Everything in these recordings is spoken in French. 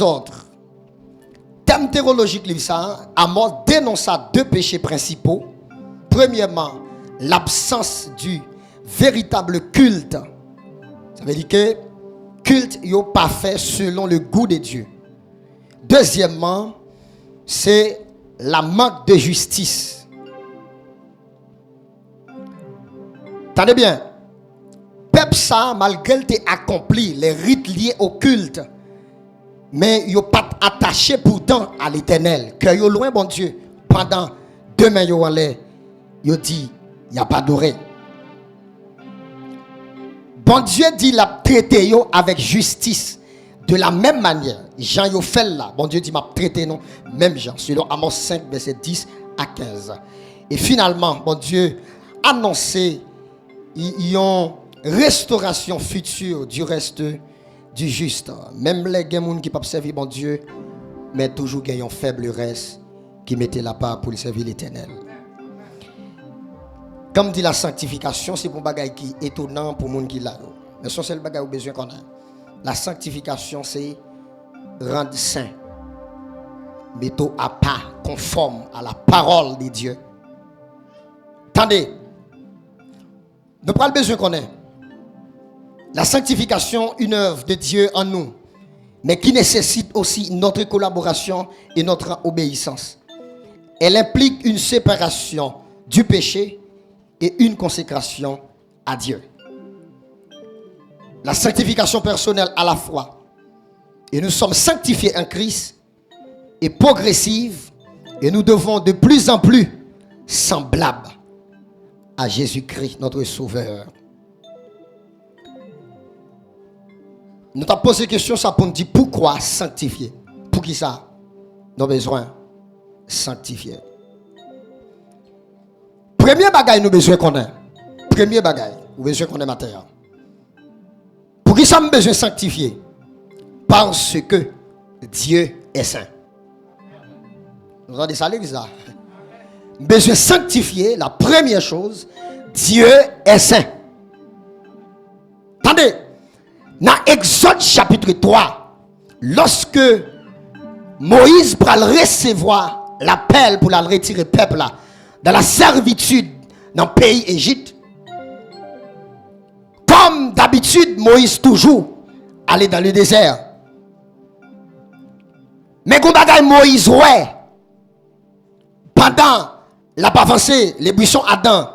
autres. Thème théologique, livre ça, Amos dénonça deux péchés principaux. Premièrement, l'absence du véritable culte. Ça veut dire que culte n'est pas fait selon le goût de Dieu. Deuxièmement, c'est la manque de justice. Tenez bien, peuple ça, malgré qu'il ait accompli les rites liés au culte, mais il n'a pas attaché pourtant à l'Éternel, que il est loin bon Dieu. Pendant 2 mains en l'air, il dit, il n'y a pas adoré. Bon Dieu dit, il a traité avec justice. De la même manière, Jean yo fait là, bon Dieu dit, m'a traité non, même Jean, selon Amos 5, verset 10 à 15. Et finalement, bon Dieu annoncé, il y a une restauration future du reste du juste. Même les gens qui peuvent servir bon Dieu, mais toujours il y a un faible reste qui mettait la part pour servir l'Éternel. Comme dit la sanctification, c'est pour bagaille qui est étonnant pour les gens qui l'a. Mais c'est le bagaille au besoin qu'on a. La sanctification, c'est rendre saint. Mettons à pas conforme à la parole de Dieu. Attendez. Nous prenons le besoin qu'on ait. La sanctification, une œuvre de Dieu en nous, mais qui nécessite aussi notre collaboration et notre obéissance. Elle implique une séparation du péché et une consécration à Dieu. La sanctification personnelle à la fois. Et nous sommes sanctifiés en Christ et progressive, et nous devons de plus en plus semblables à Jésus-Christ, notre Sauveur. Nous t'avons posé la question, ça pour nous dire pourquoi sanctifier? Pour qui ça? Nous avons besoin de sanctifier. Premier bagage nous besoin qu'on ait. Premier bagage, nous besoin qu'on ait matière. Pour qui ça nous besoin de sanctifier? Parce que Dieu est saint. Vous entendez ça, l'église? Besoin de sanctifier, la première chose, Dieu est saint. Attendez, dans Exode chapitre 3, lorsque Moïse va recevoir l'appel pour la retirer le peuple là, dans la servitude dans le pays Égypte, comme d'habitude, Moïse toujours allait dans le désert. Mais quand Moïse ouais, pendant la avancée, les buissons Adam,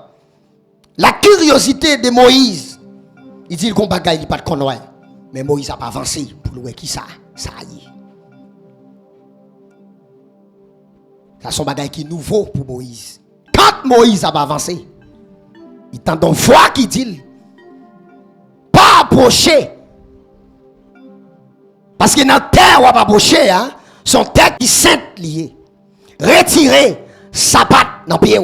la curiosité de Moïse, il dit qu'on bagaille, il pas de connoir. Mais Moïse a pas avancé pour le qui ça y est. Ça son bagaille qui est nouveau pour Moïse. Quand Moïse a pas avancé, il tend une voix qui dit pas approcher. Parce que dans la terre où on va approcher, hein, son terre qui sainte liée. Retirer sa patte dans le pied.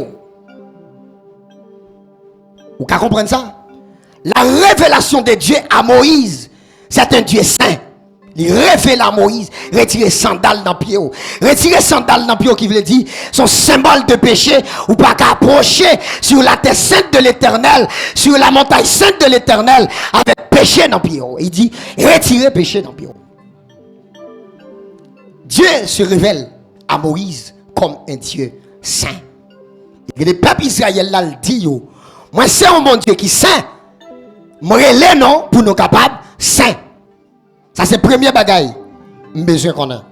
Vous comprenez ça? La révélation de Dieu à Moïse, c'est un Dieu saint. Il révèle à Moïse, retirer sandales dans le pied. Retirer sandales dans le pied qui veut dire son symbole de péché ou pas qu'approcher sur la terre sainte de l'Éternel, sur la montagne sainte de l'Éternel avec péché dans le pied. Il dit retirer péché dans le pied. Dieu se révèle à Moïse comme un Dieu saint. Et le peuple Israël là le dit moi c'est un bon Dieu qui est saint. Moi les non pour nous capables saint. Ça c'est le premier bagaille besoin qu'on a.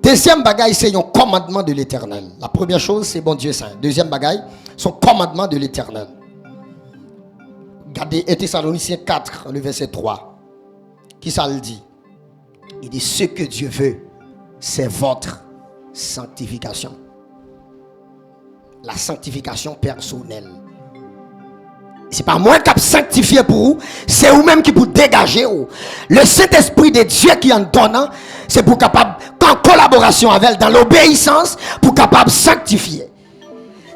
Deuxième bagaille c'est un commandement de l'Éternel. La première chose c'est bon Dieu saint. Deuxième bagaille son commandement de l'Éternel. Regardez Thessaloniciens 4 le verset 3. Qui ça le dit? Il dit ce que Dieu veut c'est votre sanctification. La sanctification personnelle. C'est pas moi qui a sanctifié pour vous, c'est vous-même qui pour dégager. Le Saint-Esprit de Dieu qui en donne, c'est pour capable, en collaboration avec elle, dans l'obéissance, pour capable sanctifier.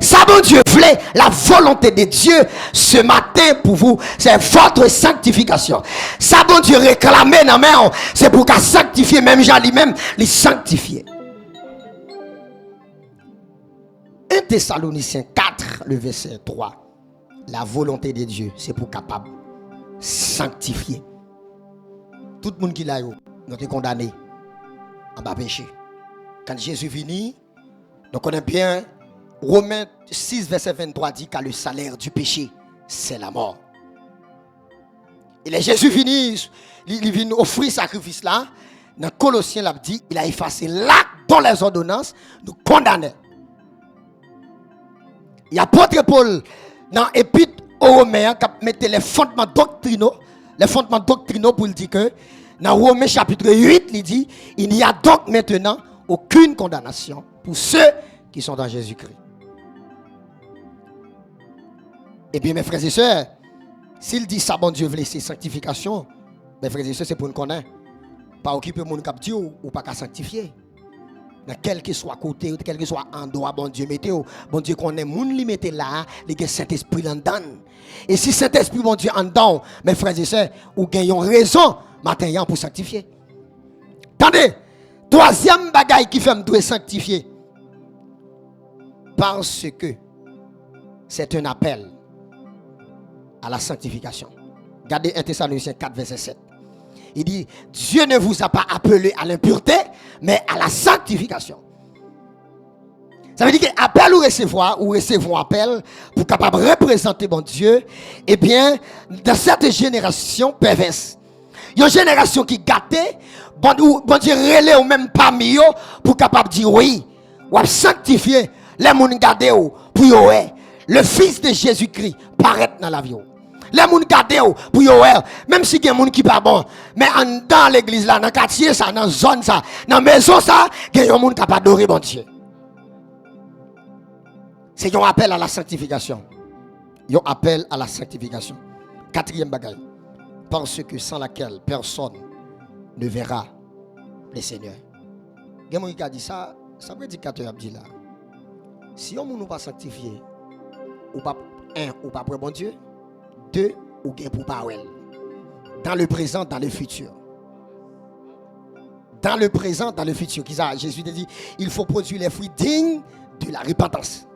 Ça, bon Dieu, voulait la volonté de Dieu ce matin pour vous, c'est votre sanctification. Ça, bon Dieu, réclamer dans main, c'est pour qu'à sanctifier, même Jean lui-même, les sanctifier. 1 Thessaloniciens 4, le verset 3. La volonté de Dieu, c'est pour capable sanctifier. Tout le monde qui l'a eu. nous sommes condamnés en bas péché. Quand Jésus venu, nous connaissons bien Romains 6, verset 23 dit que le salaire du péché, c'est la mort. Et les Jésus venu, il vient offrir sacrifice là. Dans Colossiens, il a dit, il a effacé l'acte dont les ordonnances nous condamnaient. Il y a l'apôtre Paul dans l'épître aux Romains qui mettait les fondements doctrinaux pour dire que dans Romains chapitre 8, il dit, il n'y a donc maintenant aucune condamnation pour ceux qui sont dans Jésus-Christ. Et bien mes frères et sœurs, s'il dit ça, bon Dieu veut laisser sanctification, mes frères et sœurs, c'est pour nous connaître. Pas occuper mon cap Dieu ou pas qu'à sanctifier. Dans quel que soit côté, quel que soit endroit, bon Dieu mettez, bon Dieu connaît moun li mettez là, les Saint-Esprit en dedans. Et si Saint-Esprit bon Dieu en dedans, mes frères et sœurs, ou gagnons raison matin pour sanctifier. Attendez, troisième bagaille qui fait me doit sanctifier. Parce que c'est un appel à la sanctification. Regardez 1 Thessaloniciens 4 verset 7. Il dit, Dieu ne vous a pas appelé à l'impureté, mais à la sanctification. Ça veut dire que appel ou recevons appel pour capable de représenter bon Dieu, eh bien, dans cette génération perverse, il y a une génération qui gâtait, bon Dieu relève ou même parmi eux pour capable de dire oui, ou sanctifier les gens gardés pour le Fils de Jésus-Christ paraître dans la vie. Les gens gardés pour même si il y a des gens qui ne sont pas bons, mais dans l'église, là, dans le quartier, ça, dans la zone, ça, dans la maison, ça, il y a des gens qui sont adoré bon Dieu. C'est un appel à la sanctification. Un appel à la sanctification. Quatrième bagaille. Parce que sans laquelle personne ne verra le Seigneur. Il y a des gens qui ont dit ça, ça veut dire qu'à dit là. Si on ne pas sanctifié, ou pas ou pas pour bon Dieu, deux, ou bien pour parole. Dans le présent, dans le futur. Dans le présent, dans le futur. Jésus dit, il faut produire les fruits dignes de la repentance.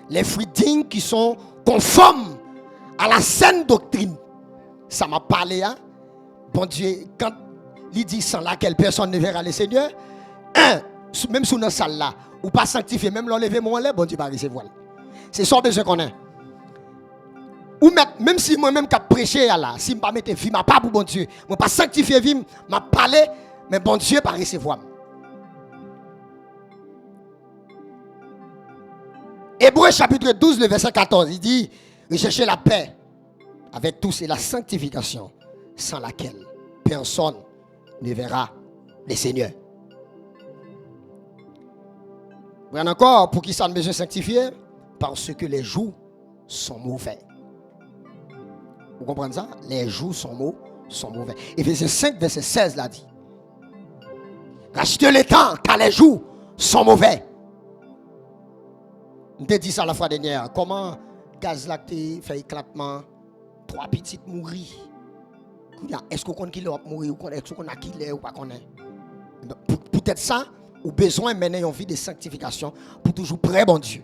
Les fruits dignes qui sont conformes à la saine doctrine. Ça m'a parlé, hein? Bon Dieu, quand il dit sans laquelle personne ne verra le Seigneur, même sous notre salle là, ou pas sanctifié, même l'enlever mon lait, bon Dieu va recevoir. C'est ça besoin qu'on a. Ou même si moi-même qui prêché là, si je ne pas mettre vie, ma pas pour bon Dieu, je ne pas sanctifier vie, m'a parlé, mais bon Dieu va recevoir. Hébreux chapitre 12, le verset 14, il dit, recherchez la paix avec tous et la sanctification, sans laquelle personne ne verra le Seigneur. Bien encore, pour qui ça ne besoin de sanctifier? Parce que les jours sont mauvais. Vous comprenez ça? Les jours sont mauvais. Éphésiens 5, verset 16 l'a dit. Rachetez le temps, car les jours sont mauvais. On te dit ça la fois dernière. Comment gaz lacté fait éclatement? 3 petites mourir. Est-ce qu'on connaît qui l'a mourir ou est-ce qu'on a qui l'a ou pas connaît? Peut-être ça, ou besoin de mener une vie de sanctification pour toujours près bon Dieu.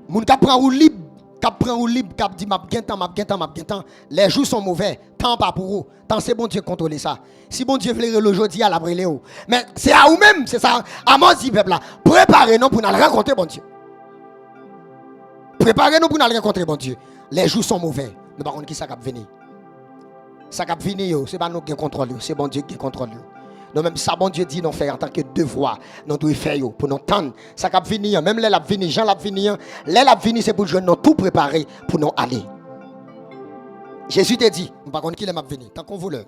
Moun qui prend ou libre, qui dit m'a bien temps. Les jours sont mauvais, temps pas pour vous. Tant c'est bon Dieu contrôler ça. Si bon Dieu veut le aujourd'hui à la brûler. Mais c'est à vous même, c'est ça. À moi dit peuple là, préparez-nous pour nous rencontrer bon Dieu. Préparez-nous pour nous rencontrer bon Dieu. Les jours sont mauvais. Mais par contre qui ça va venir? Ça va venir, c'est pas nous qui contrôlons, c'est bon Dieu qui contrôle. Nous même ça bon Dieu dit nous faire en tant que devoir, nous devons faire pour nous tendre. Ça va venir, même les la venir, Jean la venir, les la venir c'est pour nous tout préparer pour nous aller. Jésus te dit, par contre qui les m'a venir tant qu'on veut.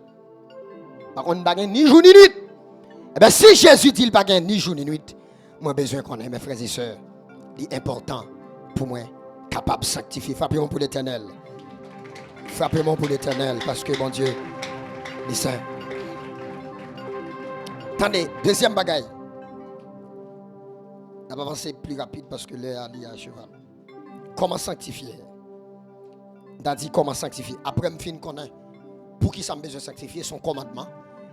Par contre pas ni jour ni nuit. Eh bien si Jésus dit il pas ni jour ni nuit, moi besoin qu'on ait mes frères et sœurs, c'est important pour moi capable de sanctifier. Frappez-moi pour l'Éternel. Frappez-moi pour l'Éternel parce que bon Dieu est saint. Attendez, deuxième bagaille. On va avancer plus rapide parce que l'heure est à cheval. Comment sanctifier? On dit comment sanctifier. Après, je finis qu'on a. Pour qui ça me besoin de sanctifier? Son commandement.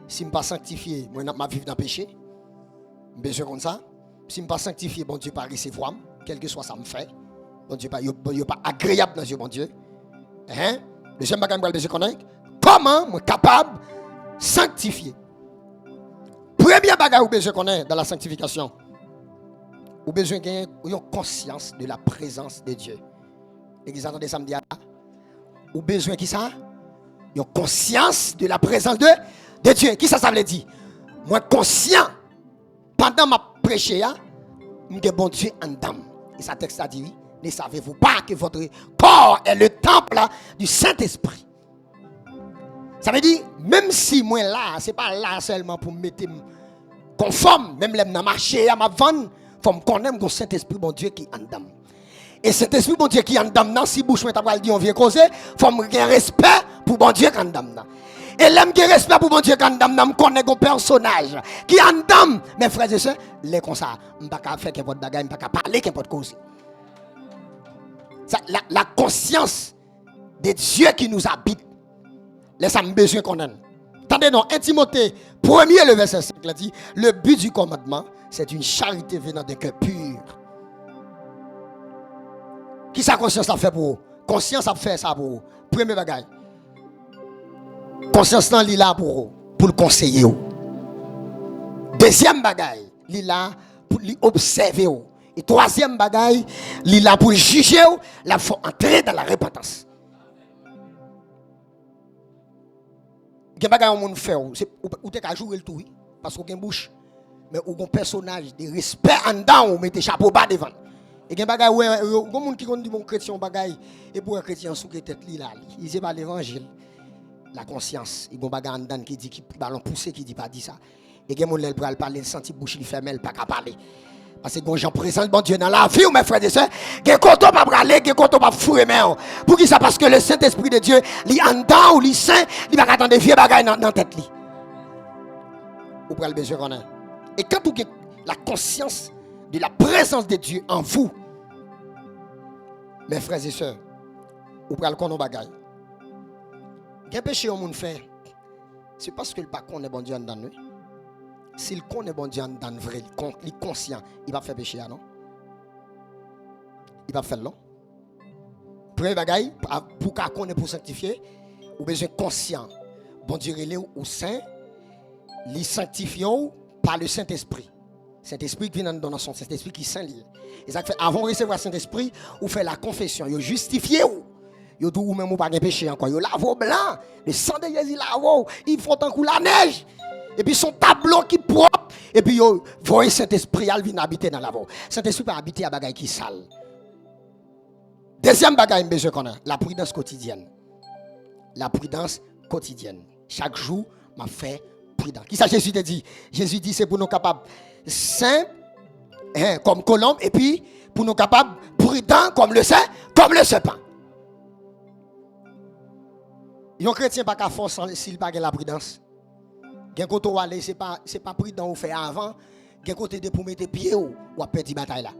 Si je ne pas sanctifier, moi je vais vivre dans le péché. Je besoin comme ça. Si je ne pas sanctifier, bon Dieu pas recevoir. Quel que soit ça me fait. Bon Dieu pas agréable dans les yeux, bon Dieu. Deuxième bagaille, je besoin qu'on a. comment je suis capable de sanctifier. Premier bagage que besoin qu'on ait dans la sanctification. Ou besoin d'avoir une conscience de la présence de Dieu. L'église attendez ça me dit ou besoin qui ça? Une conscience de la présence de Dieu. Qui ça veut dire? Moi conscient pendant ma prêcher, je bon Dieu en dame. Et ça texte a dit, ne savez-vous pas que votre corps est le temple du Saint-Esprit? Ça veut dire, même si moi là, ce n'est pas là seulement pour me mettre conforme, même là, dans marché, à ma vente, il faut me connaître le Saint-Esprit, bon Dieu qui en dame. Et cet esprit, bon Dieu qui en dame, si bouche moi t'as dit on vient causer, il faut me gagner respect pour bon Dieu qui en dame. Et l'aime qui respect pour bon Dieu qui en dame, je connais un personnage qui en dame. Mes frères et sœurs, les comme ça, je ne peux pas faire n'importe bagage, je ne peux pas parler n'importe cause. La conscience de Dieu qui nous habite, laisse-moi besoin qu'on ait. Attendez, non, 1 Timothée, premier le verset 5, il dit, le but du commandement, c'est une charité venant d'un cœur pur. Qui sa conscience a fait pour vous? Conscience a fait ça pour vous. Premier bagage. Conscience nan li là pour le conseiller. Deuxième bagage, li là pour l'observer. Et troisième bagage, li là pour juger. Là faut entrer dans la repentance. Gen bagay on fait ou te ka jouer le tout parce qu'on gen bouche mais ou gon personnage de respect en dedans ou mettez chapeau bas devant. Et gen bagay gon moun qui kon di bon chrétien bagay et pour un chrétien sous tête li là il c'est pas l'évangile la conscience et gon bagay en dedans qui dit qui ballon poussé qui dit pas dit ça et gen moun lèl pral parler senti bouche li fermé pas ka parler parce que gon gens présent bon Dieu dans la vie ou mes frères et sœurs gen koto pas braler gen koto pas fourrer main pour qui ça parce que le Saint-Esprit de Dieu li en dedans ou li saint li pas attendre vieux bagay dans tête li ou pral besoin connaître. Et quand vous avez la conscience de la présence de Dieu en vous, mes frères et sœurs, vous prenez le connaître bagay. Quel péché au monde fait, c'est parce que le pas connaît bon Dieu en dedans nous. S'il connaît bon Dieu en dedans vrai, il est conscient, il va faire péché non? Il va faire non? Premier bagay pour qu'on connaît pour sanctifier, ou besoin conscient. Bon Dieu relé ou saint, li sanctifions par le Saint-Esprit. Saint-Esprit qui vient dans son Saint-Esprit qui saint lié. Et ça fait avant de recevoir le Saint-Esprit, ou fait la confession, vous justifiez ou tout ou même ou pas de péché encore. Vous lavez blanc, le sang de Jésus lave, il faut un coup la neige. Et puis son tableau qui propre et puis vous voyez Saint-Esprit il vient habiter dans la voie. Saint-Esprit pas habiter à bagaille qui sale. Deuxième bagaille besoin qu'on a, la prudence quotidienne. La prudence quotidienne. Chaque jour m'a fait prudent. Qui ça Jésus te dit? Jésus dit c'est pour nous capables saints comme colombe et puis pour nous capables prudents comme le serpent. Un chrétien pas qu'à force s'il pas la prudence. Gen côté où aller c'est pas prudent ou faire avant, gen côté de pour mettre pied ou perdre bataille là.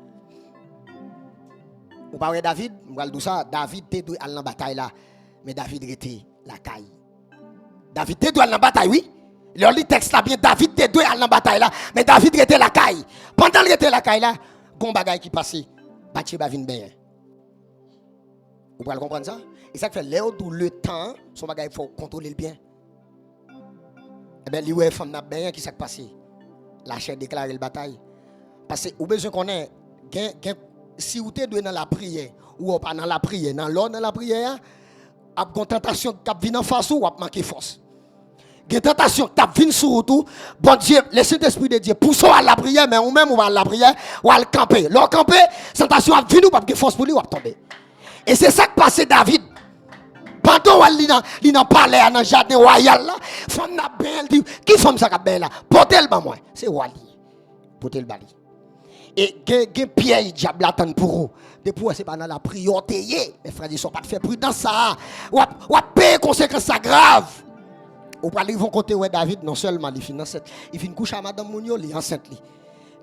Ou parler David, on va dire ça, David te doit aller dans bataille là, mais David était la caille. David te doit aller dans bataille oui. Le texte là bien David te doit aller dans bataille là, mais David était la caille. Pendant qu'il était la caille là, gon bagay qui passait, Bathsheba vinn bien. Vous pouvez comprendre ça? Et ça fait le temps, son bagay il faut contrôler le bien. Eh bien, les femmes n'a bien qui s'est passé. La chair déclaré la bataille. Parce que vous besoin qu'on ait si vous êtes dans la prière ou pas dans la prière, dans l'ordre de la prière, a une tentation qui vient en face ou a manqué force. Une tentation qui vient sur tout, bon Dieu, le Saint-Esprit de Dieu pousse à la prière mais ou même ou à la prière ou à le camper. L'on camper, tentation a vient ou pas de force pour lui ou tomber. Et c'est ça qui passe David. Pendant qu'il a parlé dans le jardin royal, femme n'a bien dit, qui femme ça qui là? Portez le moi, c'est Wali. Portez le bali. Et que Pierre diable attend pour vous. Depuis c'est pas dans la priorité, mes frères, ils sont pas de faire prudence ça. Ou payer conséquences ça grave. Ou pas ils vont côté ouais David non seulement il finit enceinte, il finit coucher à madame Mounio, il enceinte li.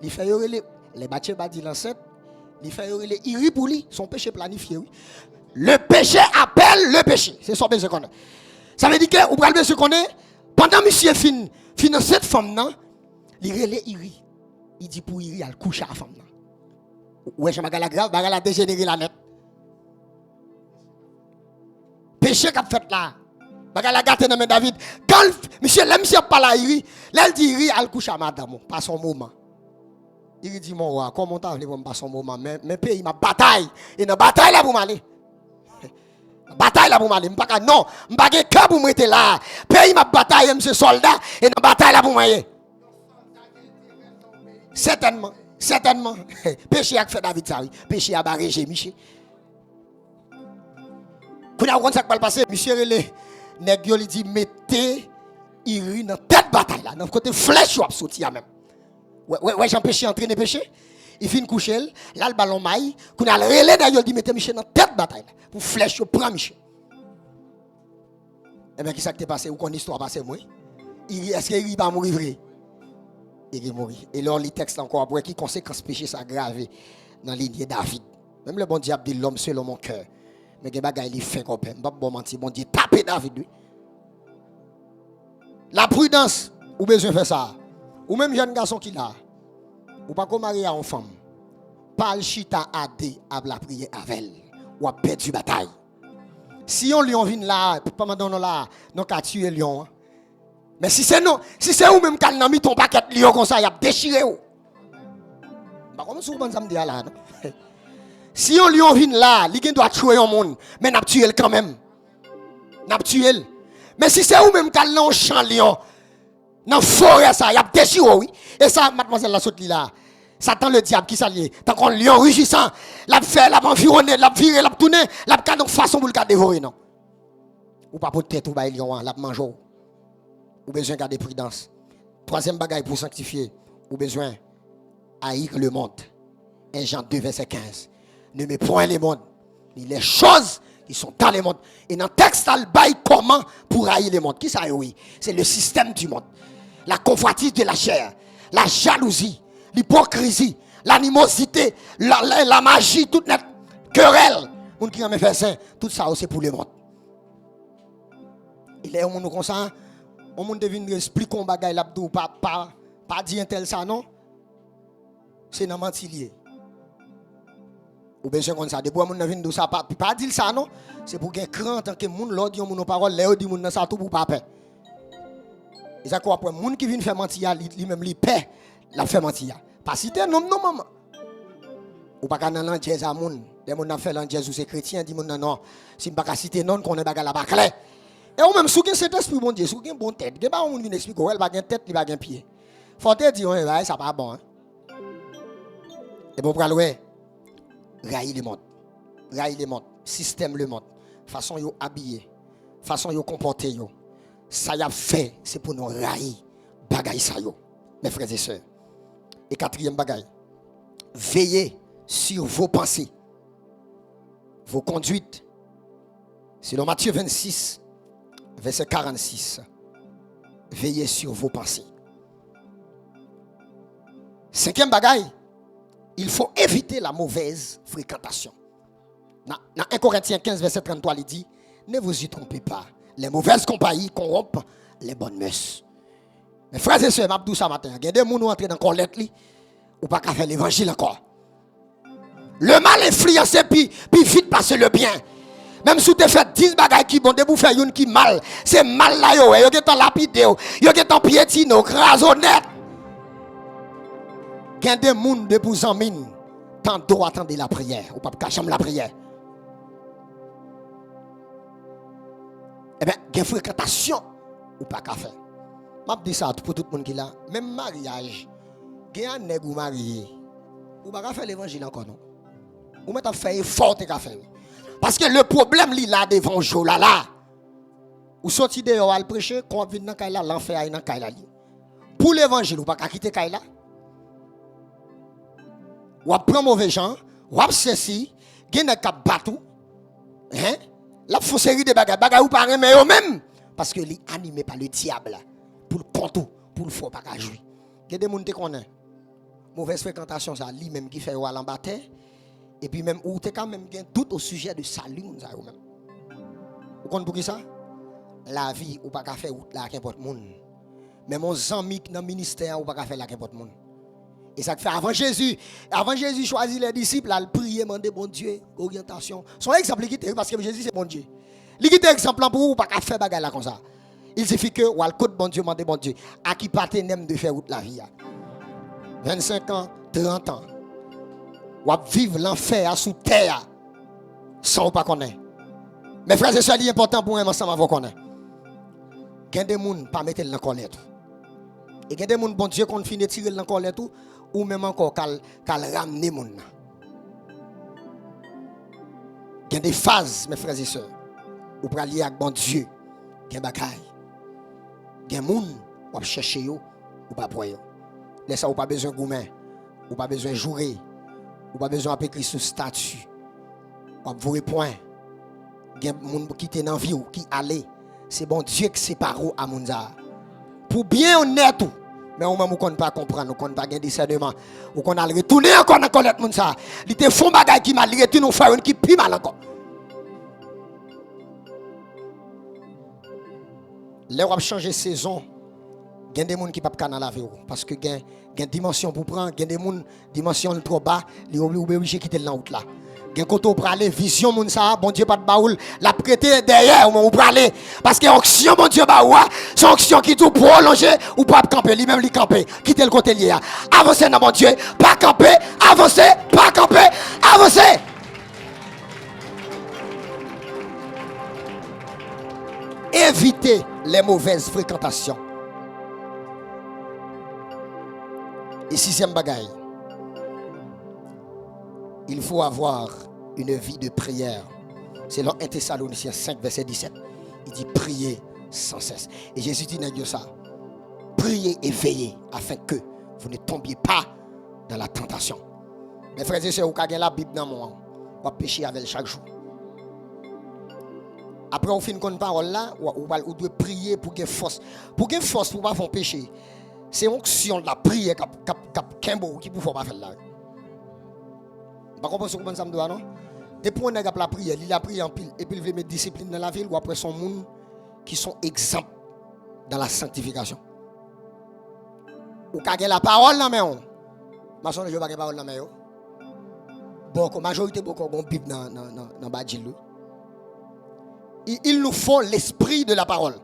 Il fait les Bathsheba dit l'enceinte, il fait les iri pour lui, son péché planifié oui. Le péché appelle le péché. C'est ça que je connais. Ça veut dire que, vous prenez ce qu'on est, pendant monsieur finance cette femme, il relève Iri. Il dit pour Iri, il couche à la femme. Ouais, je m'agale grave, il a dégénéré la net. Péché qu'a fait là, Baga la gâté dans David. Quand monsieur monsieur pas là il dit il al couche à madame pas son moment. Il dit mon roi comment t'as voulu pas son moment mais pays ma bataille et dans bataille là pour m'aller. Bataille là pour m'aller pas non, pas que cœur pour m'être là. Pays ma bataille monsieur soldat et dans bataille là pour m'aller. Certainement. Péché a fait David ça oui. Péché a barré Michel. Quand on a ça qui passer, monsieur relé nèg yo li dit mettez Iri dans tête bataille là, dans côté flèche ou a sorti même. Ouais Jean péché entraîner péché. Il fin coucher, là le ballon maille, qu'on a relé d'ailleurs dit mettez Michel dans tête bataille là pour flèche prend Michel. Et bien qui ça qui t'est passé ou qu'on histoire passé moi? Iri est-ce que Iri va mourir vrai? Iri mourir. Et là les textes encore après qui conséquences péché ça gravé dans la lignée David. Même le bon diable dit l'homme selon mon cœur. Mais il bagay li fait comme pas bon mentir bon Dieu taper David lui. La prudence ou besoin faire ça. Ou même jeune garçon qui là. Ou pas comme marier à une femme. Pas le chita adé à la prière avec elle ou a perdu bataille. Si on lion vient là pas mandon là, non ka tuer lion. Mais si c'est non, si c'est ou même quand mis ton paquet lion comme ça, il a déchiré ou. Pas comme si vous pensez me dire là. Si on lion vient là, il doit tuer un monde, mais n'a tué quand même. N'a tué. Mais si c'est ou même quand l'on champ lion, dans forêt ça, il a déchiré oui. Et ça mademoiselle la saute là. Satan le diable qui s'allie, tant qu'on lion rugissant, l'a fait, l'a environné, l'a viré, l'a tourné, l'a cas donc façon pour le dévorer non. Ou pas pour tête ou ba lion, l'a manger. Ou besoin garder prudence. Troisième bagaille pour sanctifier, ou besoin haïr le monde. 1 Jean 2 verset 15. Ne mets point les mondes, ni les choses qui sont dans les mondes. Et dans le texte, il bail comment pour haïr les mondes. Qui ça oui? C'est le système du monde. La convoitise de la chair, la jalousie, l'hypocrisie, l'animosité, la magie, toute notre querelle. Moun qui a fait ça, tout ça c'est pour le monde. Il est un monde comme ça, on monde devine expliquer qu'on bagaille l'abdou pas dire tel ça non. C'est dans mentilier. Ou besoin comme ça, depuis moun vinn do ça pas dire ça non, c'est pour gagner cran tant que moun l'audio moun parole, les dit moun ça tout pour pas paix. Et ça quoi après moun qui vient faire mentir lui même lui paix, la fait mentir. Pas citer non maman. Ou pas dans l'angèse à moun, des moun a fait l'angèse ou c'est chrétien dit moun non, si pas citer non qu'on est bagarre la baclé. Et ou même sous cet esprit bon Dieu, sous une bonne tête, que pas moun vient expliquer elle pas gain tête, il pas gain pied. Faut te dire ouais, ça pas bon. Et bon pour aller railler le monde, système le monde, façon yo habiller, façon yo comporter yo. Ça y a fait, c'est pour nous railler bagaille ça yo. Mes frères et sœurs. Et quatrième bagaille, veillez sur vos pensées, vos conduites. Selon Matthieu 26, verset 46. Veillez sur vos pensées. Cinquième bagaille, il faut éviter la mauvaise fréquentation. Dans 1 Corinthiens 15, verset 33, il dit, ne vous y trompez pas. Les mauvaises compagnies corrompent les bonnes mœurs. Mes frères et sœurs, m'abdou ça matin. Il y a des gens qui entrent dans la colette, ou pas qu'à faire l'évangile encore. Le mal influencé, puis vite passer le bien. Même si tu as fait 10 bagages qui bon, de vous faire une qui mal, c'est mal là, yo est en lapidé, yo est en piétino, crasonnette. Il y a des gens de vous en mine, tant droit attendre la prière, ou pas cacher la prière. Eh bien, il y a une fréquentation, ou pas qu'à faire. Je dis ça pour tout le monde qui est là. Même mariage, il y a un nègre ou marié, ou pas qu'à faire l'évangile encore, non? Ou même faire effort qu'à faire. Parce que le problème, il là devant Joe là. Ou sorti dehors à prêcher, quand on vient dans Kaila, l'enfer est dans Kaila. Pour l'évangile, ou pas qu'à quitter Kaila. Ou à prendre mauvais gens, ou à ceci, gen cap batou, hein? La fausse série de bagages ou pas mais eux même parce que les animé par le diable pour le contour, pour le faux pas jouer. Il y a des gens qui connaissent. Mauvaise fréquentation ça lui même qui fait ou à l'embattre et puis même ou tu quand même gain tout au sujet de salut ça même. Vous comprenez pour qui ça? La vie ou pas faire ou là qu'importe monde. Mais mon ami dans le ministère ou pas faire là qu'importe monde. Et ça fait avant Jésus choisit les disciples, là, il prier, demander bon Dieu, orientation. Son exemple qui était parce que Jésus c'est bon Dieu. Il dit exemple pour vous, pas qu'à faire bagarre là comme ça. Il suffit que, ou al côté bon Dieu, demandez bon Dieu, à qui partenaire de faire route la vie. 25 ans, 30 ans. Ou à vivre l'enfer sous terre, sans pas connaître. Mes frères et sœurs, c'est important pour moi, ensemble avant connaître. Il y a des gens qui ne pas mettre dans la colère. Et il y a des gens, bon Dieu, qu'on finit de tirer dans la colère tout, ou même encore qu'elle ramener les gens. Il y a des phases, mes frères et sœurs, où pour aller avec bon Dieu, il y a des bagailles. Il y a des gens qui chercher ou pas pour eux. Laissez ça, ou pas besoin de gourmet, ou pas besoin de jouer, ou pas besoin d'écrire sur statut. Ou vous répondre. Il y a des gens qui sont dans la vie ou qui allent. C'est bon Dieu qui sépare à Mounza. Pour bien honnête, mais on ne peut pas comprendre, on ne peut pas gagner discernement. Ou qu'on a retourné encore dans la Mounza. Il te font bagay qui mal, il retourne nous faire une qui plus mal encore. Là, on va changer de saison. Il y a des gens qui ne peuvent pas dans la vie. Parce que il y a une dimension pour prendre, il y a des gens dimension trop bas, ils sont obligés de quitter la route là. Il y a un côté pour aller, vision, bon Dieu, pas de baoul, la prêter derrière, où pour aller. Parce que l'onction, bon Dieu, c'est une onction qui tout prolonger ou pas camper, lui-même, lui camper. Quitter le côté lié. Avancez dans mon Dieu, pas camper, avancez, pas camper, avancez. Évitez les mauvaises fréquentations. Et sixième bagaille, il faut avoir une vie de prière. C'est dans 1 Thessaloniciens 5, verset 17. Il dit priez sans cesse. Et Jésus dit dans ça, priez et veillez afin que vous ne tombiez pas dans la tentation. Mes frères et sœurs, vous avez la Bible dans moi, vous pécher avec chaque jour. Après, on finit une parole là, vous devez prier pour qu'il y ait force. Pour qu'il y ait force pour ne pas faire pécher. C'est une onction de la prière qui ne faut pas faire là. Vous comprenez ce que ça me doit, non? Depuis qu'on a la prière, il a prié en pile, et puis il veut mettre discipline dans la ville, ou après son monde qui sont exemples dans la sanctification. Ou quand il y a la parole dans la main, ma soeur, je n'ai pas la parole dans la main. Beaucoup, majorité, beaucoup, bon Bible dans le badjil. Il nous faut l'esprit de la parole.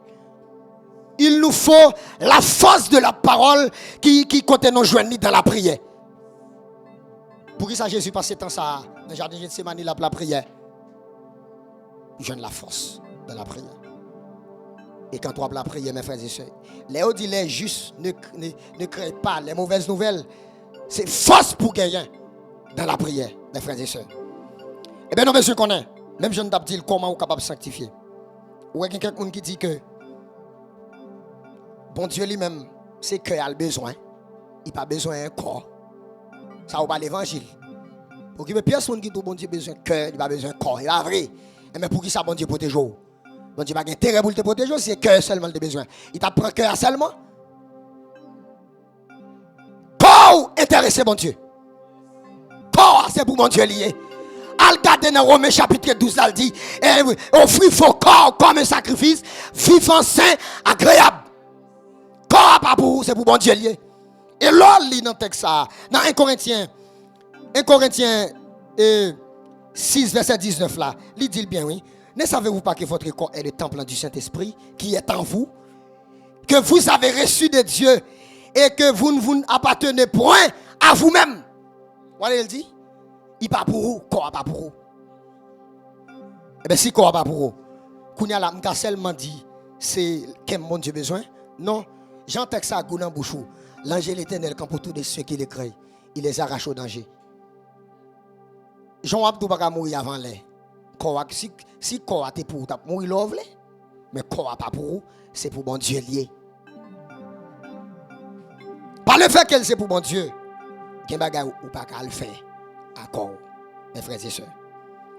Il nous faut la force de la parole qui contient nos joints dans la prière. Pour qui ça Jésus passait tant ça dans le jardin de Gethsémani la prière. Il joue la force de la prière. Et quand on a la prière, mes frères et sœurs, les hauts dit les justes ne créent pas les mauvaises nouvelles. C'est force pour gagner dans la prière, mes frères et sœurs. Eh bien, non, monsieur, qu'on est. Même je ne t'ai dit comment on est capable de sanctifier. Ou il y a quelqu'un qui dit que bon Dieu lui-même, c'est qu'il a besoin. Il n'a pas besoin d'un corps. Ça va pas l'évangile. Pour qu'il y ait personne qui dit bon Dieu besoin de cœur, il n'a pas besoin de corps. Il est vrai. Mais pour qui ça bon Dieu protège? Bon Dieu n'a pas intérêt pour te protéger, c'est cœur seulement de besoin. Il t'a pris cœur seulement. Corps intéressé bon Dieu. Corps c'est pour mon Dieu lié. Al garder dans Romains chapitre 12, là, dit offrir vos corps comme un sacrifice, vivant saint, agréable. Corps pas pour vous, c'est pour bon Dieu lié. Et là, il dans le texte, dans 1 Corinthiens 6, verset 19, là, il dit bien, oui. Ne savez-vous pas que votre corps est le temple du Saint-Esprit qui est en vous, que vous avez reçu de Dieu et que vous ne vous appartenez point à vous-même? Voilà, il dit. Il pas pour vous, corps pas pour vous. Eh bien, si corps pas pour vous, Kounia la m'ka seulement dit, c'est qu'un mon Dieu besoin? Non. Jean texte ça à Gounan Bouchou. L'ange l'Éternel, quand pour tous ceux qui les créent, il les arrache au danger. Jean Abdou pas mourir avant les. Si corps est pour vous, mourir l'ovle, mais corps pas pour vous, c'est pour bon Dieu lié. Par le fait qu'elle c'est pour bon Dieu, qu'il y a des choses ou pas qu'à le faire. Accord, mes frères et sœurs.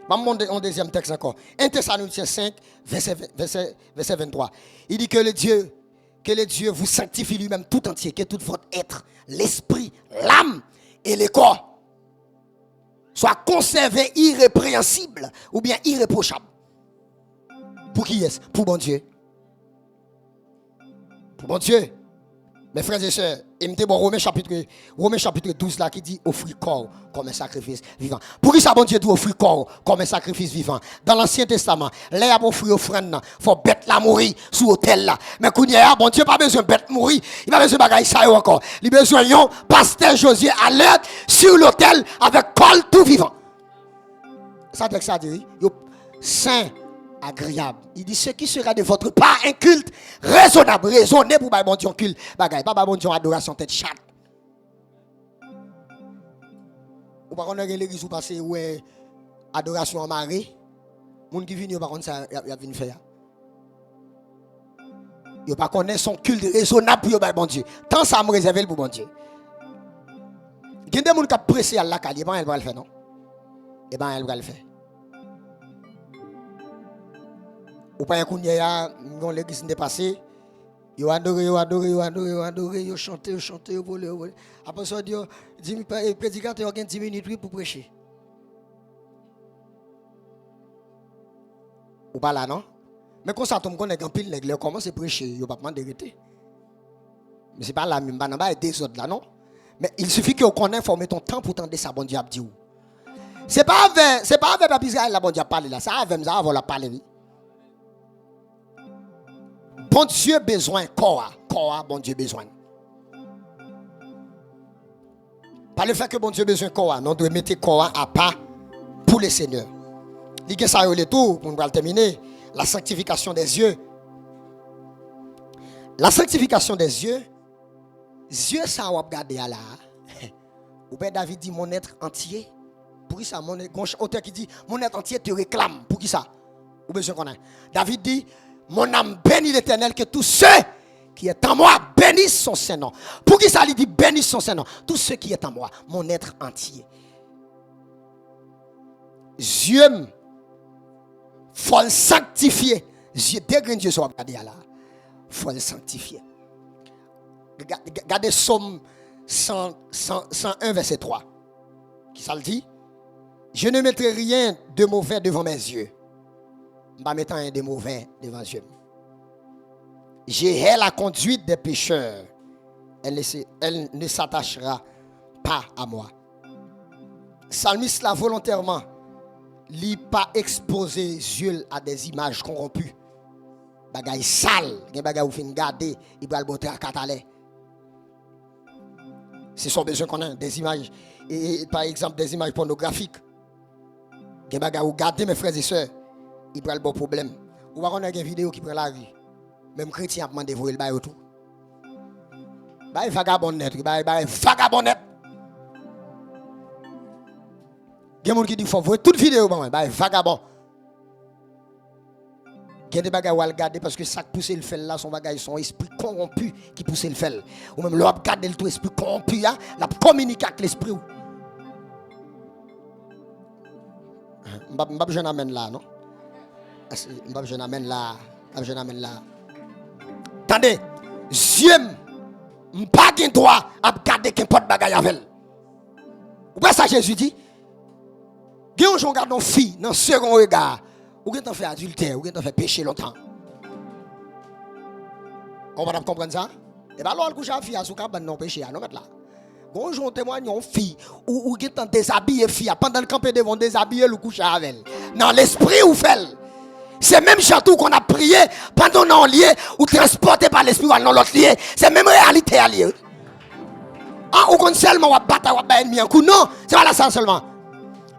Je vais montrer un deuxième texte encore. 1 Thessaloniciens 5, verset 23. Il dit que le Dieu vous sanctifie lui-même tout entier, que tout votre être, l'esprit, l'âme et le corps soient conservés irrépréhensibles ou bien irréprochables. Pour qui est-ce? Pour bon Dieu. Pour bon Dieu. Mes frères et sœurs, il me dit bon Romains chapitre 12 là qui dit offrir corps comme un sacrifice vivant. Pour qui ça bon Dieu dit offrir corps comme un sacrifice vivant? Dans l'Ancien Testament, les a offrir offrande, faut bête la mourir sous autel là. Mais quand il y a bon Dieu pas besoin bête mourir, il pas besoin bagaille ça encore. Il besoin yon pasteur Josué alerte sur l'autel avec corps tout vivant. Ça dit que ça dit saint agréable. Il dit ce qui sera de votre part un culte raisonnable, raisonné pour bon Dieu culte. Bagay, pas bon Dieu adoration tête chatte. Ou pas qu'on a l'église ou passer ouais adoration en marée. Moun qui vient par contre ça y a vinn faire. Yo pas connaît son culte raisonnable pour bon Dieu. Tant ça me réserver pour bon Dieu. Gen des moun qui pressé à la caille, ben elle va le faire non. Et ben elle va le faire. Ou pas un coup ya dans l'église dépassé yo adoré yo chanter voler. Après ça dit prédicateur gagne 10 minutes pour prêcher. Ou pas là non? Mais quand ça tombe connaît en pile nèg commence à prêcher, yo pas demander arrêter. Mais c'est pas là même pas dans ba des autres là non? Mais il suffit que on connaît former ton temps pour tendre ça bon Dieu a dit. C'est pas avec Israël la bon Dieu parler là, ça avec ça avant la parler. Bon Dieu besoin corps, bon Dieu besoin. Pas le fait que bon Dieu besoin corps, non doit mettre corps à part pour le Seigneur. Ligue ça le tout pour nous terminer, la sanctification des yeux. La sanctification des yeux ça on va regarder là. Ou bien David dit mon être entier. Pour qui ça mon auteur qui dit mon être entier te réclame. Pour qui ça? Ou besoin qu'on a. David dit mon âme bénit l'Éternel, que tous ceux qui est en moi bénissent son Saint-Nom. Pour qui ça lui dit bénissent son Saint-Nom? Tous ceux qui est en moi, mon être entier. Dieu, faut le sanctifier. Dieu, dès que Dieu soit regardé là, faut le sanctifier. Regardez Somme 101 verset 3. Qui ça le dit? Je ne mettrai rien de mauvais devant mes yeux. Je ne mettre rien de mauvais devant Dieu. J'ai la conduite des pécheurs. Elle ne s'attachera pas à moi. Psalmiste là volontairement, il pas exposé yeux à des images corrompues. Bagay sale, des bagay ou fin garder, il va le botter à catalé. C'est son besoin qu'on a des images et par exemple des images pornographiques. Des bagay ou garder mes frères et sœurs. Il prend le bon problème. Ou va on a une vidéo qui prend la rue. Même chrétien a demandé voir le bail tout. Bail vagabond net, bail vagabond net. Il y a des gens qui disent faut voir toute vidéo bail vagabond. Il y a des bagages à regarder parce que ça pousse le fait là son bagage son esprit corrompu qui pousse le fait. Ou même le regarder le tout esprit corrompu là, la communique avec l'esprit. M'pa je n'amène là non. Je n'amène là. Attendez, Dieu n'a pas de droit à garder qu'importe bagaille avec. Vous voyez ça Jésus dit? Quand on regarde une fille dans le second regard, ou quand on fait adultère, ou quand on fait péché longtemps. On va comprendre ça? Et bien alors, le couche à la fille, à ce cas, non péché, non mettre là. Quand on témoigne une fille, ou quand on déshabille fille, pendant le campé devant déshabiller le couche avec elle. Dans l'esprit ou fait. C'est même château qu'on a prié pendant qu'on est lié ou transporté par l'esprit ou dans l'autre lié. C'est même réalité à lié. Ah, ou qu'on seulement va battre ou va ennemi un coup. Non, c'est pas là ça seulement.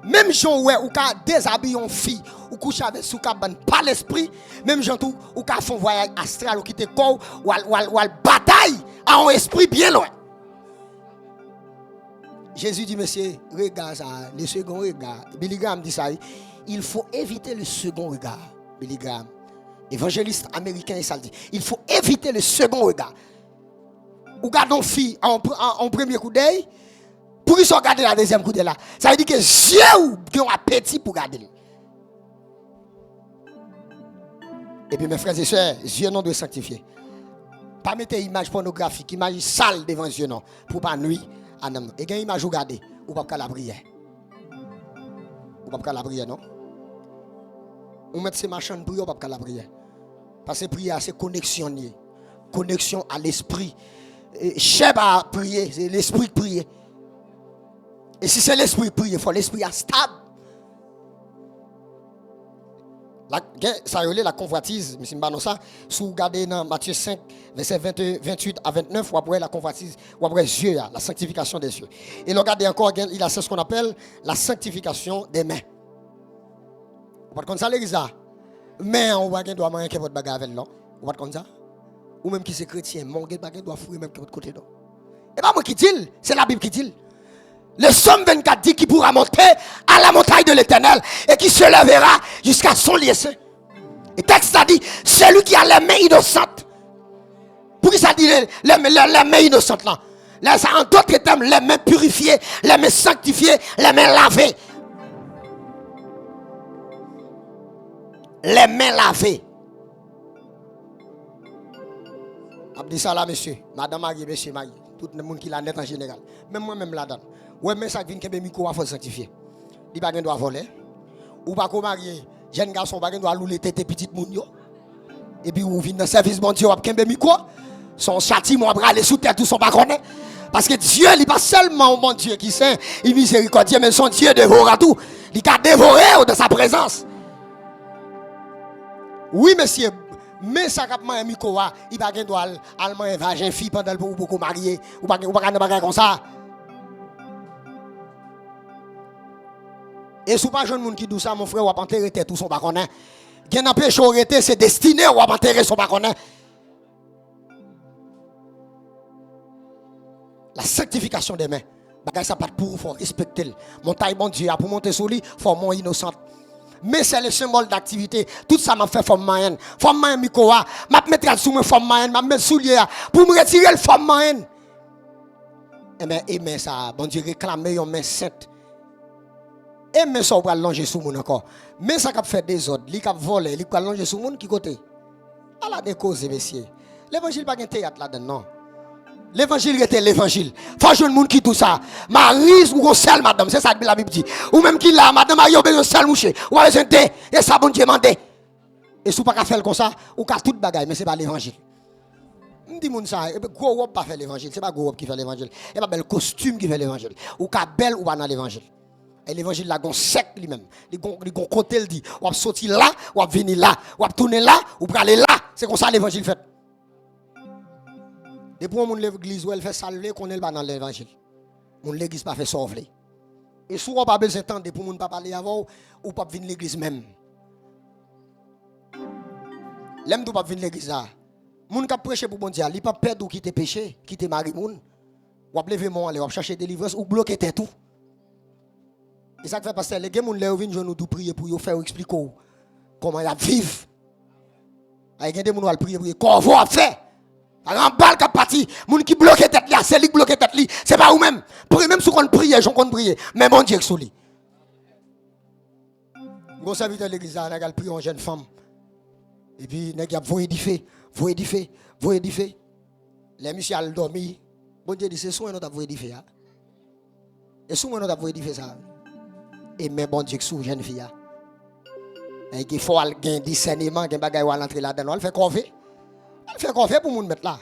Même gens ouais ou ka déshabiller une fille ou coucher avec sous cabane par l'esprit, même gens tout ou ka font voyage astral ou quitter corps ou bataille à un esprit bien loin. Jésus dit monsieur, regarde ça, le second regard. Billy Graham dit ça, il faut éviter le second regard. Billy Graham, évangéliste américain, ça le dit. Il faut éviter le second regard. Ou gardons fille en premier coup d'œil, pour qu'ils soient gardés la deuxième coup d'œil là. Ça veut dire que Dieu qui ont appétit pour garder. Et puis mes frères et sœurs, Dieu non doit sanctifier. Pas mettre image pornographique, image sale devant Dieu non, pour pas nuire à nous. Et quand image regarder, ou pas la prière. Ou pas la prière non. On met ces machins pour ou pas la prière. Parce que prière c'est connexion à l'esprit. Cheb à prier, c'est l'esprit de prier. Et si c'est l'esprit de prier, il faut l'esprit à stable. Ça y est, la convoitise, mais si si vous regardez dans Matthieu 5, verset 28 à 29, vous voyez la convoitise, vous voyez les yeux, la sanctification des yeux. Et regardez encore, il a ce qu'on appelle la sanctification des mains. Vous voyez comme ça, l'église là. Mais on va doit manquer votre bagage avec non. Vous voyez comme ça. Ou même qui c'est chrétien, mon bagage doit fouiller même que votre côté non. Et pas moi qui dit, c'est la Bible qui dit. Le Somme 24 dit qu'il pourra monter à la montagne de l'Éternel et qui se lèvera jusqu'à son lieu saint. Et texte a dit, celui qui a les mains innocentes. Pour qui ça dit les mains innocentes là? Là, ça, en d'autres termes, les mains purifiées, les mains sanctifiées, les mains lavées. Les mains lavées. Je dis ça là, monsieur. Madame Marie, monsieur Marie. Tout le monde qui l'a net en général. Même moi-même là-dedans. Ouais, mais ça vient que mes micros faut sanctifier. Il ne doit voler. Ou pas qu'on marie. Jeune garçon, il doit louer tête petite moun yo. Et puis, ou vient dans le service bon Dieu, ou bien micro. Son châtiment va aller sous terre, tout son baconne. Parce que Dieu, il n'est pas seulement mon Dieu qui saint, il est miséricordieux, mais son Dieu dévorera tout. Il a dévoré dans sa présence. Oui, monsieur. Mais ça capte un micro, il va doit allemand un vagin fille pendant le pour marier ou pas bagage comme ça. Et si pas jeune monde qui dit ça mon frère ou enterrer tête tout son baconnet. Gen empêche arrêter c'est destiné ou enterrer son baconnet. La sanctification des mains. Bagage ça pas pour faut respecter. Montagne bon Dieu pour monter sur lui, faut mon innocente. Mais c'est le symbole d'activité. Tout ça m'a fait forme moyenne. Forme moyenne mikoa. M'a mettre sous moi forme moyenne, m'a mettre soulier pour me retirer le forme moyenne. Et mais ça, bon Dieu réclame une main sainte. Et mais ça on va longer sous mon encore. Mais ça qui fait des ordres, li qui voler, li qui longer sous mon qui côté. À la décause messieurs. L'évangile pas un théâtre là-dedans non. L'évangile était l'évangile. Faut jeune monde qui tout ça. Marie ou seul madame, c'est ça que la Bible dit. Ou même qui là madame Marie besoin seul moucher. Ou besoin de et ça bon Dieu mandé. Et si pas faire comme ça, ou ka tout bagaille mais c'est pas l'évangile. On dit moun ça, gros robe pas faire l'évangile, c'est pas gros robe qui fait l'évangile. Et pas bel costume qui fait l'évangile. Ou ka belle ou pas dans l'évangile. Et l'évangile là gon sec lui-même. Il gon côté le dit, ou sortir là, ou venir là, ou tourner là, ou aller là. C'est comme ça l'évangile fait. Et pour mon l'église où elle fait salver qu'on est dans l'évangile. Mon l'église pas fait sauver. Et souvent pas besoin de pour mon pas parler avant ou pas venir l'église même. L'aime pas venir l'église là. Moun qui prêcher pour bon Dieu, il pas perdre ou quitter péché, quitter mari moun. Ou lever mon aller, ou chercher délivrance ou bloquer tout. Et ça fait pasteur les gens moun lè vinn joindre nous prier pour yo faire expliquer comment y a vivre. Ay gen des moun wal prier comment va faire. Un balle qui parti, moun qui bloque tête là, c'est lui qui bloque tête li, c'est pas ou même. Pour même si on prie, j'on compte prier, mais mon Dieu sous lui. Gros serviteur de l'église, on a prié une jeune femme. Et puis nèg y a voyé du feu. Les monsieur a dormi. Bon Dieu dit c'est soin nous t'a voyé du feu. Et souvent nous t'a voyé du feu ça. Et mais bon Dieu sous jeune fille. Et qu'il faut gagner discernement, gagner bagay ou l'entrer là-dedans, elle fait quoi fait? Elle fait qu'on fait pour nous mettre là.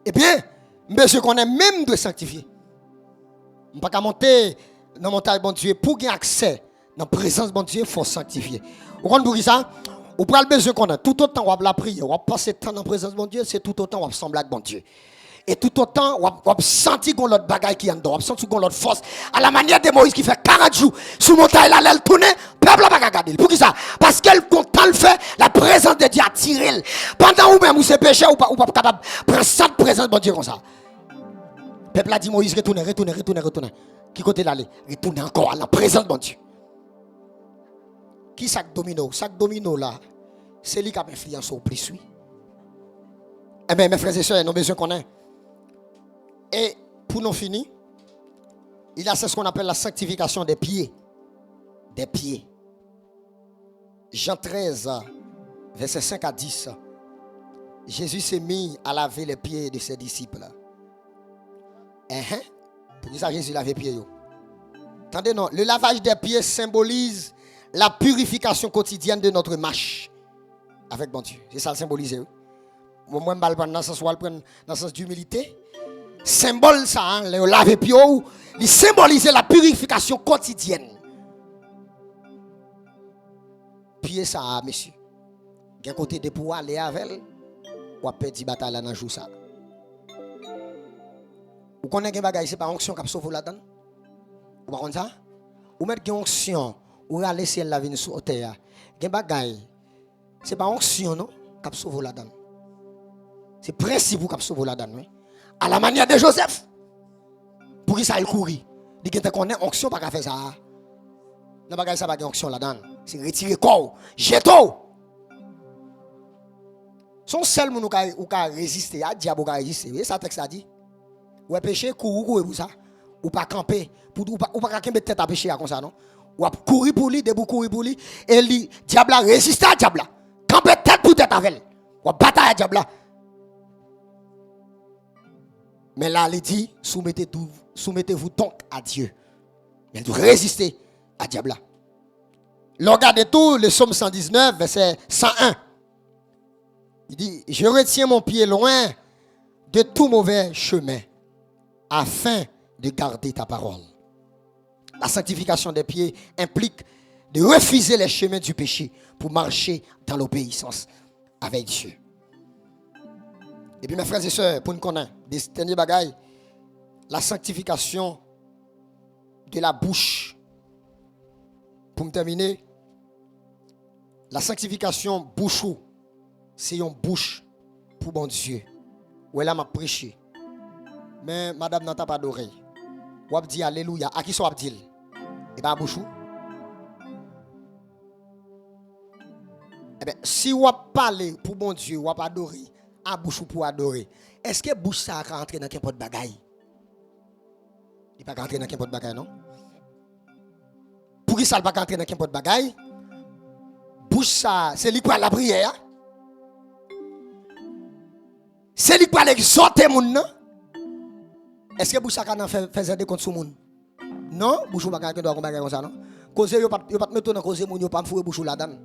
Et bien, monsieur qu'on est même de sanctifier. On ne peut pas monter dans la montagne bon Dieu pour gagner accès dans la présence de bon Dieu, il faut sanctifier. Vous comprenez ça? Vous prenez le besoin qu'on a. Tout autant on va la prier, on va passer temps dans la présence de bon Dieu, c'est tout autant on va sembler avec bon Dieu. Et tout autant, on va sentir qu'on a l'autre bagaille qui est en dedans, on va sentir qu'on a l'autre force. À la manière de Moïse qui fait 40 jours, sous montagne là, elle tourne, peuple va regarder. Pour qui ça? Parce qu'elle content le fait, la présence de Dieu attire elle. Pendant ou même où c'est péché, ou pas capable de prendre cette présence de bon Dieu comme ça. Peuple a dit Moïse, retourne. Qui côté l'aller? Retourne encore à la présence de bon Dieu. Qui sac domino? Sac domino là, c'est lui qui a influence au plus, oui. Eh bien, mes frères et sœurs, nous avons besoin qu'on ait. Et pour nous finir, il y a ce qu'on appelle la sanctification des pieds. Des pieds. Jean 13, verset 5 à 10. Jésus s'est mis à laver les pieds de ses disciples. Pour ça, Jésus lave les pieds. Attendez, non. Le lavage des pieds symbolise la purification quotidienne de notre marche avec bon Dieu. C'est ça le symbolise. Moi, je vais prendre dans le sens d'humilité. Symbole ça, hein, le laver pied, il symbolise la purification quotidienne. Pied ça, monsieur. Il y a un côté de pouvoir aller avec, ou à perdre bataille dans le jour ça. Vous connaissez que ce n'est pas onction qui a sauvé là-dedans? Vous comprenez ça? Ou mettre une onction, ou aller ciel la vie sur terre. Ce n'est pas onction non, qui a sauvé là-dedans. C'est le principe qui a sauvé là-dedans. À la manière de Joseph. Pour qui ça il courit? Il dit que connaît onction pas faire ça. Non pas ça pas onction là-dedans. C'est retirer corps, jeter. Son seul moun ou ka résister, à diable ka résister. Ça texte a dit. Ou péché courir pour ça. Ou pas camper pour ou pas camper tête à péché comme ça non. Ou courir pour lui, debout courir pour lui et lui diable résister à diable. Camper tête pour tête avec. Ou bataille à diable. Mais là, il dit, soumettez-vous donc à Dieu. Mais il doit résister à diable. Regardez tout, le psaume 119, verset 101. Il dit, je retiens mon pied loin de tout mauvais chemin, afin de garder ta parole. La sanctification des pieds implique de refuser les chemins du péché pour marcher dans l'obéissance avec Dieu. Et puis mes frères et sœurs, pour nous connaître, des derniers bagailles, la sanctification de la bouche. Pour me terminer, la sanctification bouchou, c'est une bouche pour bon Dieu. Où elle m'a prêché. Mais madame n'a pas d'oreille. Ou a dit alléluia. À qui soit dit? Et bien bouchou. Eh bien, si ou a parlé pour bon Dieu, ou a pas adoré. À bouche pour adorer. Est-ce que bouche ça va rentrer dans n'importe bagaille? Il ne va pas rentrer dans n'importe bagaille, non? Pour qui ça ne va pas rentrer dans n'importe bagaille? Bouche ça, c'est lui qui parle la prière. C'est lui qui parle exhorter les gens. Est-ce que bouche ça va faire des comptes sur les gens? Non? Bouche va pas doit comme ça, non? Cause yo pas mettre dans cause moun yo pas me fouer bouche là-dedans.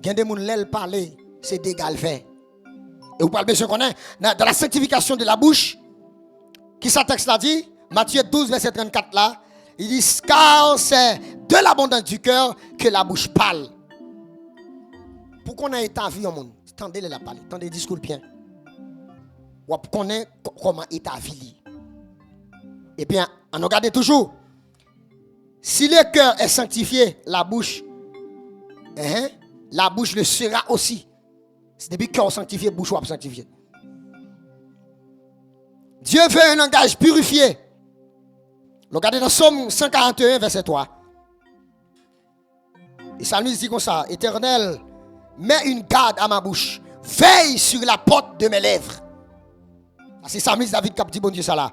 Gen des moun l'elle parler. C'est d'égal fait. Et vous parlez besoin qu'on est dans la sanctification de la bouche. Qui ça texte là dit? Matthieu 12, verset 34 là. Il dit, car c'est de l'abondance du cœur que la bouche parle. Pour qu'on ait état vie au monde, tendez la parler, tendez le discours bien. Ou pour qu'on ait comment état vie. Et bien, on regarde toujours. Si le cœur est sanctifié, la bouche le sera aussi. C'est depuis qu'on sanctifie, bouche ou sanctifié. Dieu veut un langage purifié. Regardez dans Somme 141, verset 3. Et Psalmiste dit comme ça, Éternel, mets une garde à ma bouche. Veille sur la porte de mes lèvres. C'est Psalmiste David qui a dit, bon Dieu, ça là.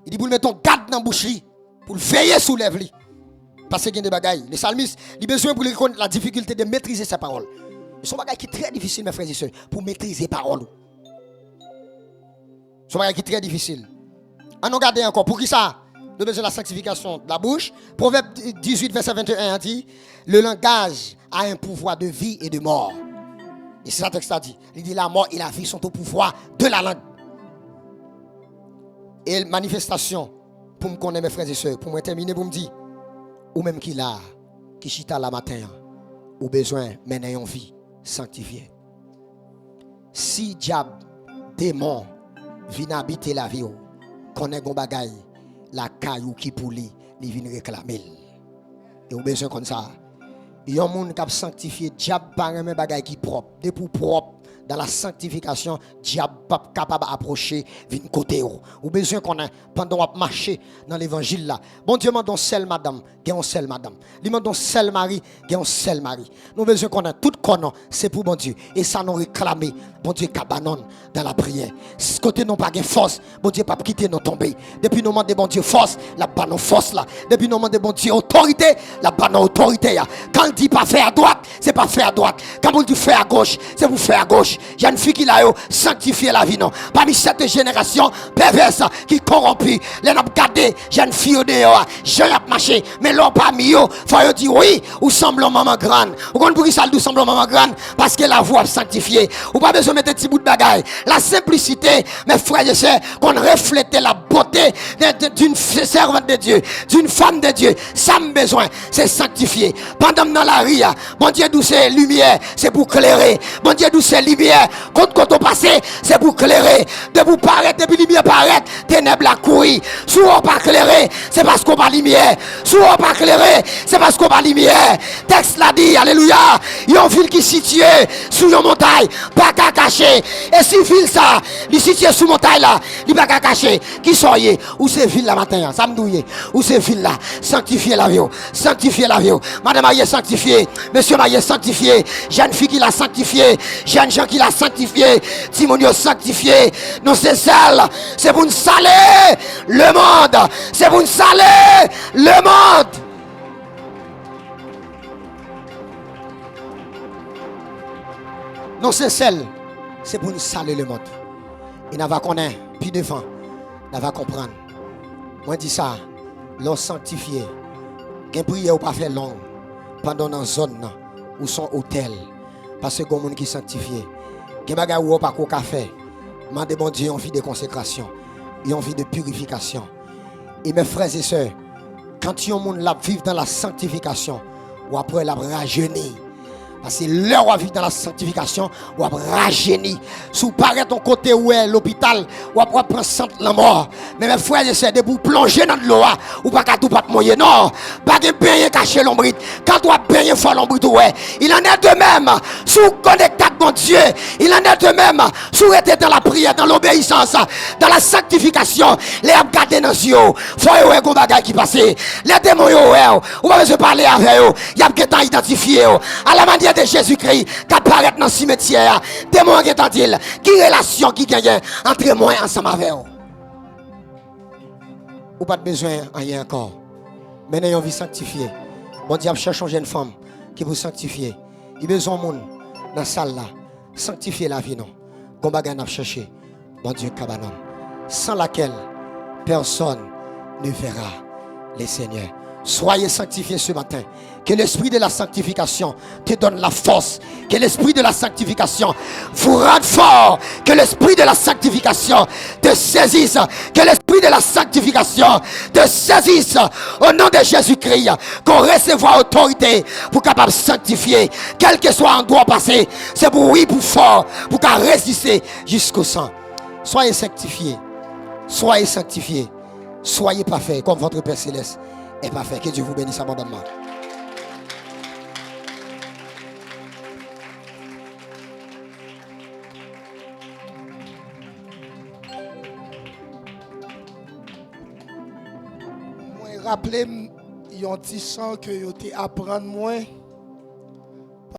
Il dit, pour mettre ton garde dans la bouche, pour veiller sous lèvres. Parce qu'il y a des bagailles. Les psalmistes, il a besoin pour reconnaître la difficulté de maîtriser sa parole. C'est un bagage qui est très difficile, mes frères et sœurs, pour maîtriser la parole. C'est un bagage qui est très difficile. On regarde encore, pour qui ça? Nous avons besoin de la sanctification de la bouche. Proverbe 18, verset 21 dit, le langage a un pouvoir de vie et de mort. Et c'est ça que le texte dit. Il dit, la mort et la vie sont au pouvoir de la langue. Et manifestation, pour me connaître mes frères et sœurs, pour me terminer, pour me dire, ou même qui là, qui chita la matin, ou besoin mener une vie sanctifiée. Si diable, démon, vient habiter la vie, connaît gon bagay, la caillou qui pour lui, il vient réclamer. Et ou besoin comme ça. Il y a un monde qui a sanctifié, diable par un bagay qui propre, de pour propre. Dans la sanctification, diable pas capable d'approcher vin côté ou besoin qu'on a pendant qu'on marcher dans l'évangile là. Bon Dieu m'a donné seul madame, gagne seul madame. Il m'a donné seul mari, gagne seul mari. Nous besoin qu'on a tout connant, c'est pour bon Dieu et ça nous réclamer bon Dieu cabanon dans la prière. Ce côté non pas gain force, bon Dieu pas quitter nous tomber. Depuis nous demander bon Dieu force, la pas nos force là. Depuis nous demander bon Dieu autorité, la pas nos autorité là. Quand il dit pas faire à droite, c'est pas faire à droite. Quand il dit faire à gauche, c'est pour faire à gauche. jeune fille qui l'a sanctifié la vie non. Parmi cette génération perverse qui corrompue, les n'a gardé jeune fille au dehors, je a marché, mais l'on parmi eux, faut dire oui, ou semble maman grande. Ou qu'on pour qui ça nous semble maman grande parce que la voix sanctifiée. Ou pas besoin de mettre un petit bout de bagaille. La simplicité, mes frères et sœurs, qu'on reflète la beauté d'une servante de Dieu, d'une femme de Dieu. Ça me besoin, c'est sanctifié. Pendant dans la ria, bon Dieu d'où c'est lumière, c'est pour clairer. Bon Dieu d'où c'est lumière, quand on passe, c'est pour clairer. De vous paraître, depuis lumière paraître, ténèbres la courir. Si on pas clairer, c'est parce qu'on pas lumière. Si on pas clairer, c'est parce qu'on pas lumière. Texte l'a dit, alléluia. Il y a une ville qui est située sous une montagne, pas qu'à cacher. Et si ville ça, il est situé sous montagne là, il pas qu'à cacher. Qui soyez, où c'est ville là matin, ça me douille. Où c'est ville là, sanctifiez la vie, sanctifiez la vie. Madame Marie sanctifié, monsieur Marie sanctifié, jeune fille qui l'a sanctifié, jeune gens qui l'a sanctifié, Timonio sanctifié. Non, c'est celle, c'est pour nous saler le monde, c'est pour nous saler le monde. Non, c'est celle, c'est pour nous saler le monde. Et nous va connaître, puis devant, nous va comprendre. Moi, dis ça, l'on sanctifié, qu'un prière ou pas fait long pendant dans zone où son hôtel, parce que comme monde qui sanctifié, qu'un bagage ou pas qu'au café, demandez bon Dieu, envie de consécration, et envie de purification. Et mes frères et sœurs, quand yon monde la vivre dans la sanctification, ou après la rajeunir. Parce que l'heure où vivre dans la sanctification, ou à rajeunir. Si vous paraît ton côté où est l'hôpital, ou à prendre la mort. Mais mes frères et sœurs, de vous plonger dans l'eau, ou pas qu'à tout pas moyen. Non, pas de bien cacher l'ombre. Quand tu as bien fait l'ombre, il en est de même. Sous connecté avec mon Dieu, il en est de même. Sous être dans la prière, dans l'obéissance, dans la sanctification, les abgadés dans les yeux. Faut y avoir des qui passent. Les démons, ou pas se parler avec eux. Il y a des gens identifiés. À la manière de Jésus-Christ qui apparaît dans le cimetière. Démon qui est-il? Qui relation qui gagne entre moi et ensemble avec vous? Ou pas de besoin de rien encore. Mais n'ayons envie de sanctifier. Bon Dieu cherche une jeune femme qui vous sanctifier. Il a besoin de monde dans la salle là. Sanctifier la vie non. Comme bagarre n'a cherché. Bon Dieu cabanon. Sans laquelle personne ne verra les seigneurs. Soyez sanctifiés ce matin. Que l'esprit de la sanctification te donne la force. Que l'esprit de la sanctification vous rende fort. Que l'esprit de la sanctification te saisisse. Que l'esprit de la sanctification te saisisse. Au nom de Jésus-Christ. Qu'on recevra autorité pour capable sanctifier. Quel que soit endroit passé. C'est pour oui, pour fort. Pour qu'à résister jusqu'au sang. Soyez sanctifiés. Soyez sanctifiés. Soyez parfaits comme votre Père Céleste est parfait. Que Dieu vous bénisse abondamment. Moi, rappelez, il y a un petit sang que vous apprendre moins.